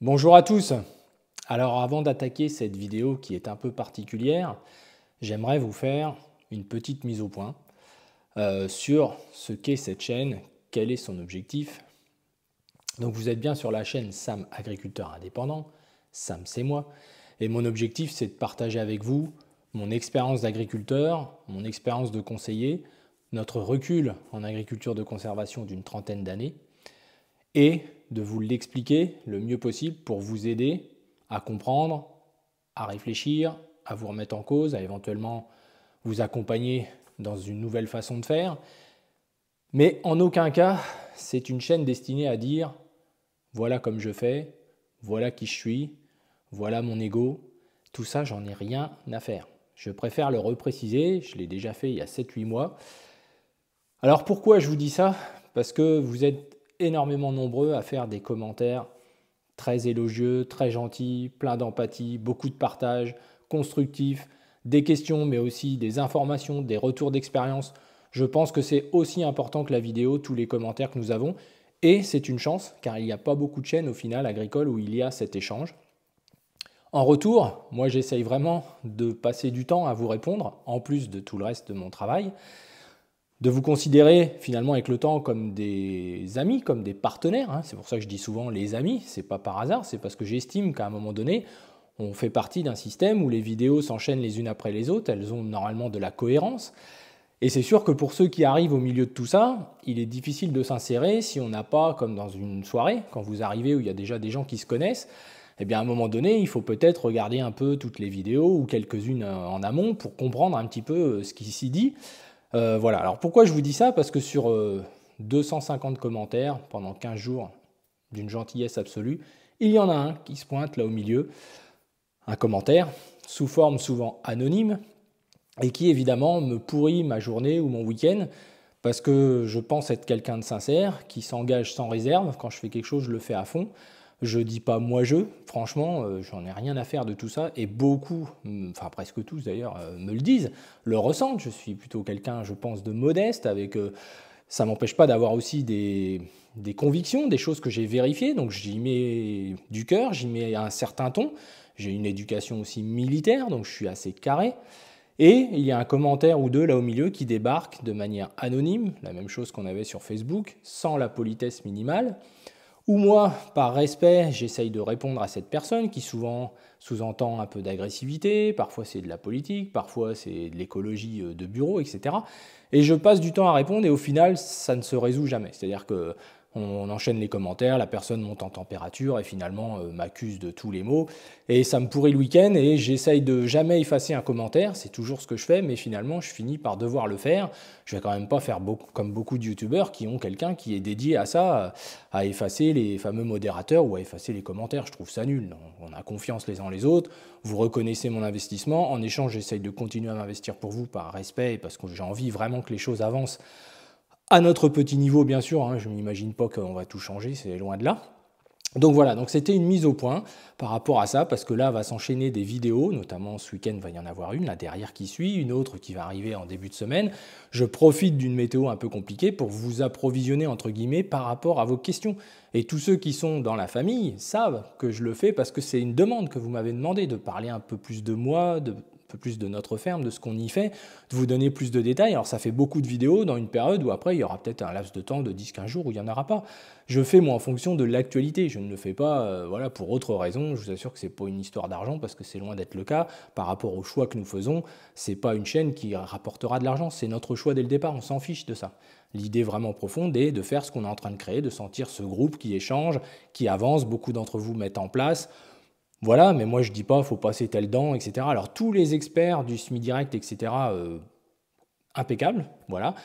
Bonjour à tous. Alors avant d'attaquer cette vidéo qui est un peu particulière, j'aimerais vous faire une petite mise au point sur ce qu'est cette chaîne, quel est son objectif. Donc vous êtes bien sur la chaîne Sam Agriculteur Indépendant, Sam c'est moi, et mon objectif c'est de partager avec vous mon expérience d'agriculteur, mon expérience de conseiller, notre recul en agriculture de conservation d'une trentaine d'années, et de vous l'expliquer le mieux possible pour vous aider à comprendre, à réfléchir, à vous remettre en cause, à éventuellement vous accompagner dans une nouvelle façon de faire. Mais en aucun cas, c'est une chaîne destinée à dire « voilà comme je fais, voilà qui je suis, voilà mon ego ». Tout ça, j'en ai rien à faire. Je préfère le repréciser, je l'ai déjà fait il y a 7-8 mois. Alors pourquoi je vous dis ça? Parce que vous êtes énormément nombreux à faire des commentaires très élogieux, très gentils, plein d'empathie, beaucoup de partage, constructifs, des questions mais aussi des informations, des retours d'expérience. Je pense que c'est aussi important que la vidéo, tous les commentaires que nous avons. Et c'est une chance car il n'y a pas beaucoup de chaînes au final agricoles où il y a cet échange. En retour, moi j'essaye vraiment de passer du temps à vous répondre, en plus de tout le reste de mon travail, de vous considérer finalement avec le temps comme des amis, comme des partenaires. C'est pour ça que je dis souvent les amis, c'est pas par hasard, c'est parce que j'estime qu'à un moment donné, on fait partie d'un système où les vidéos s'enchaînent les unes après les autres, elles ont normalement de la cohérence. Et c'est sûr que pour ceux qui arrivent au milieu de tout ça, il est difficile de s'insérer si on n'a pas, comme dans une soirée, quand vous arrivez où il y a déjà des gens qui se connaissent, eh bien à un moment donné, il faut peut-être regarder un peu toutes les vidéos ou quelques-unes en amont pour comprendre un petit peu ce qui s'y dit. Voilà, alors pourquoi je vous dis ça? Parce que sur 250 commentaires pendant 15 jours d'une gentillesse absolue, il y en a un qui se pointe là au milieu, un commentaire, sous forme souvent anonyme, et qui évidemment me pourrit ma journée ou mon week-end, parce que je pense être quelqu'un de sincère, qui s'engage sans réserve. Quand je fais quelque chose, je le fais à fond. Je dis pas moi-je, franchement, j'en ai rien à faire de tout ça, et beaucoup, enfin presque tous d'ailleurs, me le disent, le ressentent. Je suis plutôt quelqu'un, je pense, de modeste, avec, ça m'empêche pas d'avoir aussi des convictions, des choses que j'ai vérifiées, donc j'y mets du cœur, j'y mets un certain ton. J'ai une éducation aussi militaire, donc je suis assez carré. Et il y a un commentaire ou deux là au milieu qui débarque de manière anonyme, la même chose qu'on avait sur Facebook, sans la politesse minimale, où moi, par respect, j'essaye de répondre à cette personne qui souvent sous-entend un peu d'agressivité, parfois c'est de la politique, parfois c'est de l'écologie de bureau, etc. Et je passe du temps à répondre et au final, ça ne se résout jamais. C'est-à-dire que on enchaîne les commentaires, la personne monte en température et finalement m'accuse de tous les maux. Et ça me pourrit le week-end et j'essaye de jamais effacer un commentaire, c'est toujours ce que je fais, mais finalement je finis par devoir le faire. Je vais quand même pas faire comme beaucoup de youtubeurs qui ont quelqu'un qui est dédié à ça, à effacer les fameux modérateurs ou à effacer les commentaires. Je trouve ça nul. On a confiance les uns les autres, vous reconnaissez mon investissement, en échange j'essaye de continuer à m'investir pour vous par respect et parce que j'ai envie vraiment que les choses avancent à notre petit niveau, bien sûr, je ne m'imagine pas qu'on va tout changer, c'est loin de là. Donc voilà, donc c'était une mise au point par rapport à ça, parce que là va s'enchaîner des vidéos, notamment ce week-end va y en avoir une, là derrière qui suit, une autre qui va arriver en début de semaine. Je profite d'une météo un peu compliquée pour vous approvisionner, entre guillemets, par rapport à vos questions. Et tous ceux qui sont dans la famille savent que je le fais parce que c'est une demande que vous m'avez demandé, de parler un peu plus de moi, peu plus de notre ferme, de ce qu'on y fait, de vous donner plus de détails. Alors ça fait beaucoup de vidéos dans une période où après il y aura peut-être un laps de temps de 10-15 jours où il n'y en aura pas. Je fais moi en fonction de l'actualité, je ne le fais pas voilà, pour autre raison. Je vous assure que ce n'est pas une histoire d'argent parce que c'est loin d'être le cas. Par rapport au choix que nous faisons, ce n'est pas une chaîne qui rapportera de l'argent, c'est notre choix dès le départ, on s'en fiche de ça. L'idée vraiment profonde est de faire ce qu'on est en train de créer, de sentir ce groupe qui échange, qui avance, beaucoup d'entre vous mettent en place. Voilà, mais moi je dis pas, il faut passer tel dent, etc. Alors tous les experts du semi-direct, etc., impeccables, voilà.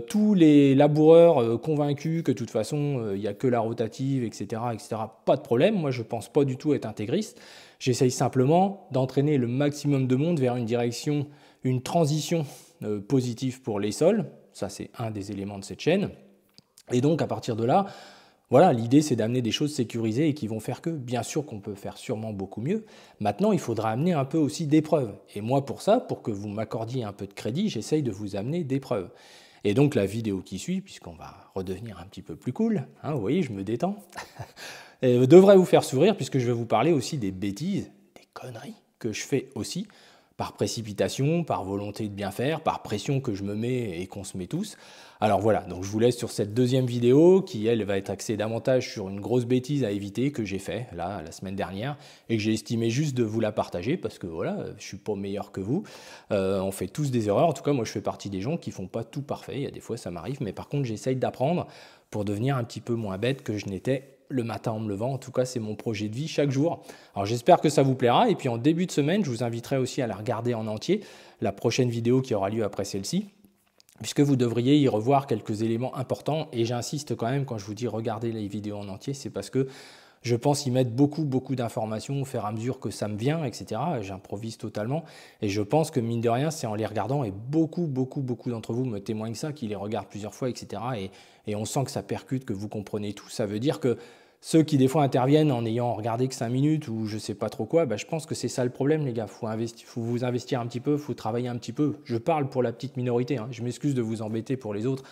Tous les laboureurs convaincus que de toute façon, il n'y a que la rotative, etc., etc., pas de problème. Moi je ne pense pas du tout être intégriste. J'essaye simplement d'entraîner le maximum de monde vers une direction, une transition positive pour les sols. Ça c'est un des éléments de cette chaîne. Et donc à partir de là, voilà, l'idée c'est d'amener des choses sécurisées et qui vont faire que, bien sûr qu'on peut faire sûrement beaucoup mieux. Maintenant, il faudra amener un peu aussi des preuves. Et moi pour ça, pour que vous m'accordiez un peu de crédit, j'essaye de vous amener des preuves. Et donc la vidéo qui suit, puisqu'on va redevenir un petit peu plus cool, hein, vous voyez, je me détends, devrait vous faire sourire, puisque je vais vous parler aussi des bêtises, des conneries que je fais aussi, par précipitation, par volonté de bien faire, par pression que je me mets et qu'on se met tous. Alors voilà, donc je vous laisse sur cette deuxième vidéo qui, elle, va être axée davantage sur une grosse bêtise à éviter que j'ai fait là la semaine dernière et que j'ai estimé juste de vous la partager parce que voilà, je suis pas meilleur que vous. On fait tous des erreurs. En tout cas, moi, je fais partie des gens qui font pas tout parfait. Il y a des fois, ça m'arrive, mais par contre, j'essaye d'apprendre pour devenir un petit peu moins bête que je n'étais le matin en me levant. En tout cas, c'est mon projet de vie chaque jour. Alors j'espère que ça vous plaira. Et puis en début de semaine, je vous inviterai aussi à la regarder en entier, la prochaine vidéo qui aura lieu après celle-ci, puisque vous devriez y revoir quelques éléments importants. Et j'insiste quand même, quand je vous dis regarder les vidéos en entier, c'est parce que je pense y mettre beaucoup d'informations au fur et à mesure que ça me vient, etc. J'improvise totalement. Et je pense que mine de rien, c'est en les regardant, et beaucoup d'entre vous me témoignent ça, qu'ils les regardent plusieurs fois, etc. Et on sent que ça percute, que vous comprenez tout. Ça veut dire que ceux qui des fois interviennent en ayant regardé que 5 minutes ou je sais pas trop quoi, je pense que c'est ça le problème les gars. Faut vous investir un petit peu, faut travailler un petit peu. Je parle pour la petite minorité, hein. Je m'excuse de vous embêter pour les autres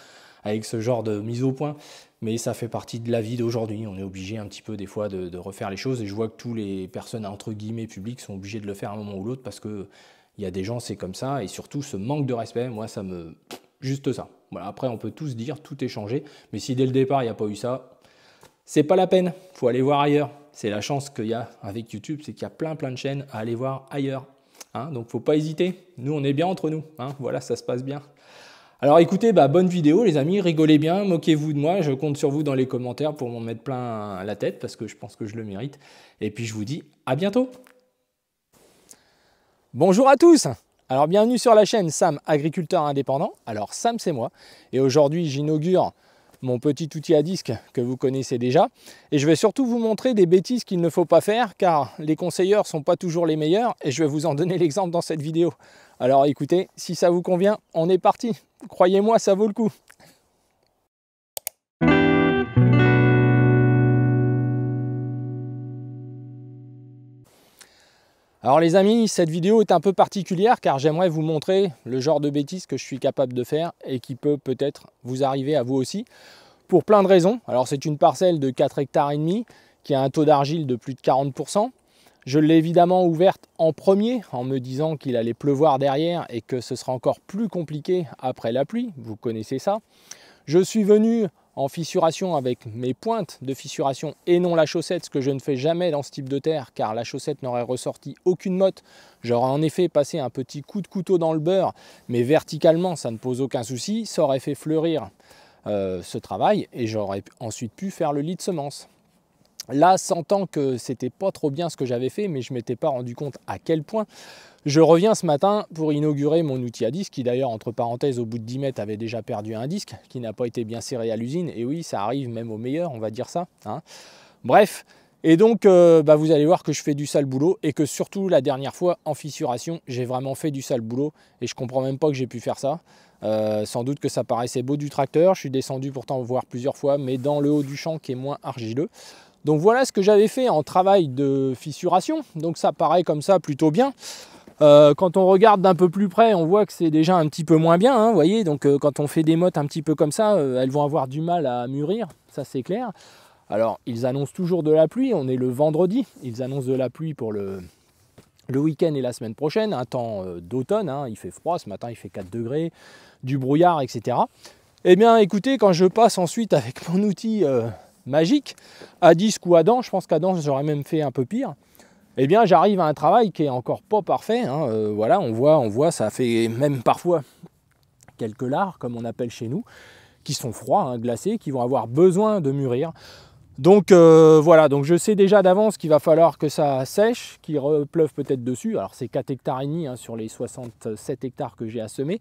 avec ce genre de mise au point, mais ça fait partie de la vie d'aujourd'hui. On est obligé un petit peu des fois de refaire les choses et je vois que tous les personnes entre guillemets publiques sont obligées de le faire à un moment ou l'autre parce que il y a des gens, c'est comme ça, et surtout ce manque de respect, moi ça me... juste ça. Voilà, après on peut tous dire, tout est changé, mais si dès le départ il n'y a pas eu ça, c'est pas la peine, il faut aller voir ailleurs. C'est la chance qu'il y a avec YouTube, c'est qu'il y a plein de chaînes à aller voir ailleurs. Hein, donc faut pas hésiter, nous on est bien entre nous, hein, voilà, ça se passe bien. Alors écoutez, bonne vidéo les amis, rigolez bien, moquez-vous de moi, je compte sur vous dans les commentaires pour m'en mettre plein la tête parce que je pense que je le mérite. Et puis je vous dis à bientôt. Bonjour à tous. Alors bienvenue sur la chaîne Sam Agriculteur Indépendant. Alors Sam c'est moi et aujourd'hui j'inaugure mon petit outil à disque que vous connaissez déjà. Et je vais surtout vous montrer des bêtises qu'il ne faut pas faire car les conseilleurs ne sont pas toujours les meilleurs et je vais vous en donner l'exemple dans cette vidéo. Alors écoutez, si ça vous convient, on est parti. Croyez-moi, ça vaut le coup. Alors les amis, cette vidéo est un peu particulière car j'aimerais vous montrer le genre de bêtises que je suis capable de faire et qui peut-être vous arriver à vous aussi. Pour plein de raisons. Alors c'est une parcelle de 4,5 hectares qui a un taux d'argile de plus de 40%. Je l'ai évidemment ouverte en premier en me disant qu'il allait pleuvoir derrière et que ce sera encore plus compliqué après la pluie. Vous connaissez ça. Je suis venu en fissuration avec mes pointes de fissuration et non la chaussette, ce que je ne fais jamais dans ce type de terre car la chaussette n'aurait ressorti aucune motte. J'aurais en effet passé un petit coup de couteau dans le beurre, mais verticalement ça ne pose aucun souci. Ça aurait fait fleurir ce travail et j'aurais ensuite pu faire le lit de semences. Là, sentant que c'était pas trop bien ce que j'avais fait, mais je ne m'étais pas rendu compte à quel point, je reviens ce matin pour inaugurer mon outil à disque, qui d'ailleurs, entre parenthèses, au bout de 10 mètres, avait déjà perdu un disque, qui n'a pas été bien serré à l'usine. Et oui, ça arrive même au meilleur, on va dire ça. Hein. Bref, et donc vous allez voir que je fais du sale boulot, et que surtout, la dernière fois, en fissuration, j'ai vraiment fait du sale boulot, et je comprends même pas que j'ai pu faire ça. Sans doute que ça paraissait beau du tracteur, je suis descendu pourtant voir plusieurs fois, mais dans le haut du champ qui est moins argileux. Donc voilà ce que j'avais fait en travail de fissuration, donc ça paraît comme ça plutôt bien. Quand on regarde d'un peu plus près, on voit que c'est déjà un petit peu moins bien, hein, vous voyez, donc quand on fait des mottes un petit peu comme ça, elles vont avoir du mal à mûrir, ça c'est clair. Alors ils annoncent toujours de la pluie, on est le vendredi, ils annoncent de la pluie pour le week-end et la semaine prochaine, un temps d'automne, hein, il fait froid, ce matin il fait 4 degrés, du brouillard, etc. Eh bien écoutez, quand je passe ensuite avec mon outil magique, à disque ou à dents, je pense qu'à dents j'aurais même fait un peu pire, eh bien j'arrive à un travail qui est encore pas parfait, hein, voilà, on voit, ça fait même parfois quelques lards, comme on appelle chez nous, qui sont froids, hein, glacés, qui vont avoir besoin de mûrir. Donc voilà, donc je sais déjà d'avance qu'il va falloir que ça sèche, qu'il repleuve peut-être dessus. Alors c'est 4,5 hectares hein, sur les 67 hectares que j'ai à semer.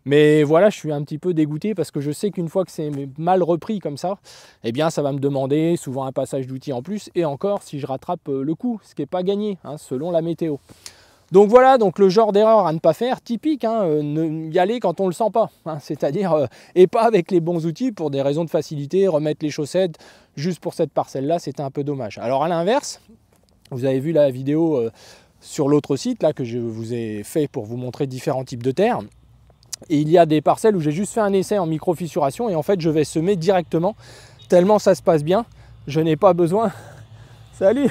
Mais voilà, je suis un petit peu dégoûté parce que je sais qu'une fois que c'est mal repris comme ça, eh bien ça va me demander souvent un passage d'outils en plus. Et encore si je rattrape le coup, ce qui n'est pas gagné, hein, selon la météo. Donc voilà, donc le genre d'erreur à ne pas faire, typique, hein, y aller quand on ne le sent pas, hein, c'est-à-dire, et pas avec les bons outils pour des raisons de facilité, remettre les chaussettes, juste pour cette parcelle-là, c'était un peu dommage. Alors à l'inverse, vous avez vu la vidéo sur l'autre site, là, que je vous ai fait pour vous montrer différents types de terres. Et il y a des parcelles où j'ai juste fait un essai en microfissuration et en fait je vais semer directement, tellement ça se passe bien, je n'ai pas besoin, salut,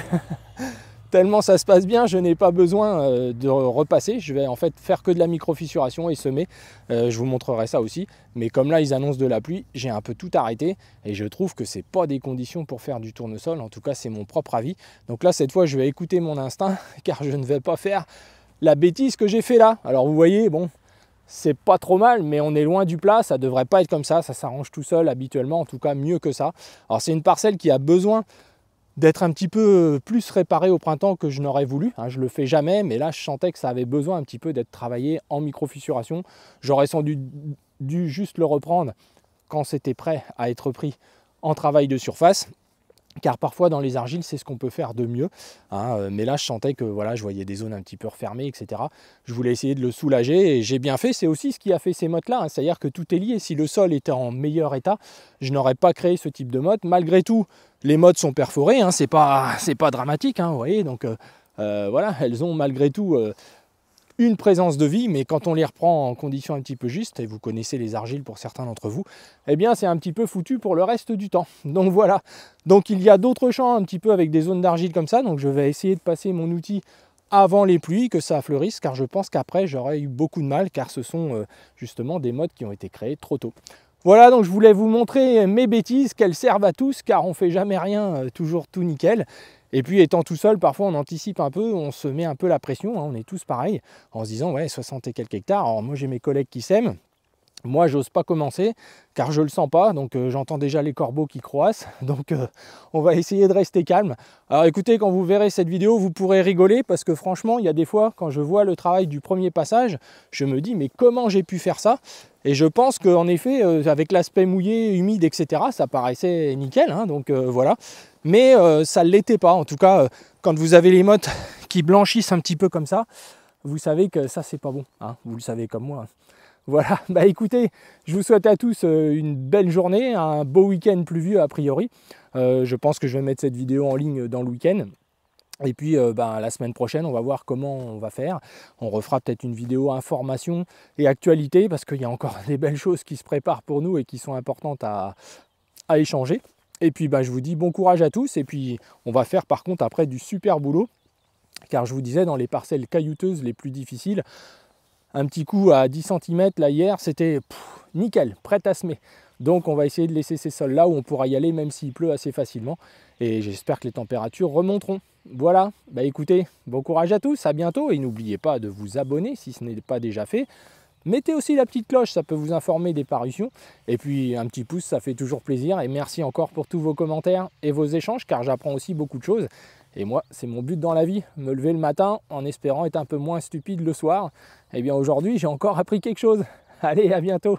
tellement ça se passe bien, je n'ai pas besoin de repasser, je vais en fait faire que de la microfissuration et semer, je vous montrerai ça aussi, mais comme là ils annoncent de la pluie, j'ai un peu tout arrêté et je trouve que c'est pas des conditions pour faire du tournesol, en tout cas c'est mon propre avis, donc là cette fois je vais écouter mon instinct car je ne vais pas faire la bêtise que j'ai fait là. Alors vous voyez, bon, c'est pas trop mal, mais on est loin du plat, ça devrait pas être comme ça s'arrange tout seul habituellement, en tout cas mieux que ça. Alors c'est une parcelle qui a besoin d'être un petit peu plus réparée au printemps que je n'aurais voulu, hein, je le fais jamais, mais là je sentais que ça avait besoin un petit peu d'être travaillé en microfissuration. J'aurais sans doute dû juste le reprendre quand c'était prêt à être pris en travail de surface. Car parfois dans les argiles c'est ce qu'on peut faire de mieux, hein, mais là je sentais que voilà, je voyais des zones un petit peu refermées, etc. Je voulais essayer de le soulager et j'ai bien fait. C'est aussi ce qui a fait ces mottes là, hein, c'est à dire que tout est lié. Si le sol était en meilleur état, je n'aurais pas créé ce type de motte. Malgré tout les mottes sont perforées, hein, c'est pas dramatique, hein, vous voyez, donc voilà, elles ont malgré tout une présence de vie, mais quand on les reprend en conditions un petit peu justes, et vous connaissez les argiles pour certains d'entre vous, eh bien c'est un petit peu foutu pour le reste du temps. Donc voilà, donc il y a d'autres champs un petit peu avec des zones d'argile comme ça, donc je vais essayer de passer mon outil avant les pluies, que ça fleurisse, car je pense qu'après j'aurais eu beaucoup de mal, car ce sont justement des mottes qui ont été créées trop tôt. Voilà, donc je voulais vous montrer mes bêtises, qu'elles servent à tous, car on ne fait jamais rien, toujours tout nickel. Et puis étant tout seul, parfois on anticipe un peu, on se met un peu la pression, hein, on est tous pareils, en se disant ouais 60 et quelques hectares, alors moi j'ai mes collègues qui sèment, moi j'ose pas commencer, car je le sens pas, donc j'entends déjà les corbeaux qui croassent, donc on va essayer de rester calme. Alors écoutez, quand vous verrez cette vidéo, vous pourrez rigoler, parce que franchement, il y a des fois, quand je vois le travail du premier passage, je me dis mais comment j'ai pu faire ça? Et je pense qu'en effet, avec l'aspect mouillé, humide, etc., ça paraissait nickel, hein, donc voilà. Mais ça ne l'était pas. En tout cas, quand vous avez les mottes qui blanchissent un petit peu comme ça, vous savez que ça, c'est pas bon, hein, vous le savez comme moi. Voilà, bah écoutez, je vous souhaite à tous une belle journée, un beau week-end pluvieux a priori. Je pense que je vais mettre cette vidéo en ligne dans le week-end. Et puis la semaine prochaine, on va voir comment on va faire. On refera peut-être une vidéo information et actualité, parce qu'il y a encore des belles choses qui se préparent pour nous et qui sont importantes à échanger. Et puis je vous dis bon courage à tous. Et puis on va faire par contre après du super boulot. Car je vous disais, dans les parcelles caillouteuses les plus difficiles, un petit coup à 10 cm là hier, c'était nickel, prêt à semer. Donc on va essayer de laisser ces sols là où on pourra y aller même s'il pleut assez facilement. Et j'espère que les températures remonteront. Voilà, écoutez, bon courage à tous, à bientôt. Et n'oubliez pas de vous abonner si ce n'est pas déjà fait. Mettez aussi la petite cloche, ça peut vous informer des parutions. Et puis un petit pouce, ça fait toujours plaisir. Et merci encore pour tous vos commentaires et vos échanges, car j'apprends aussi beaucoup de choses. Et moi, c'est mon but dans la vie, me lever le matin en espérant être un peu moins stupide le soir. Eh bien aujourd'hui, j'ai encore appris quelque chose. Allez, à bientôt.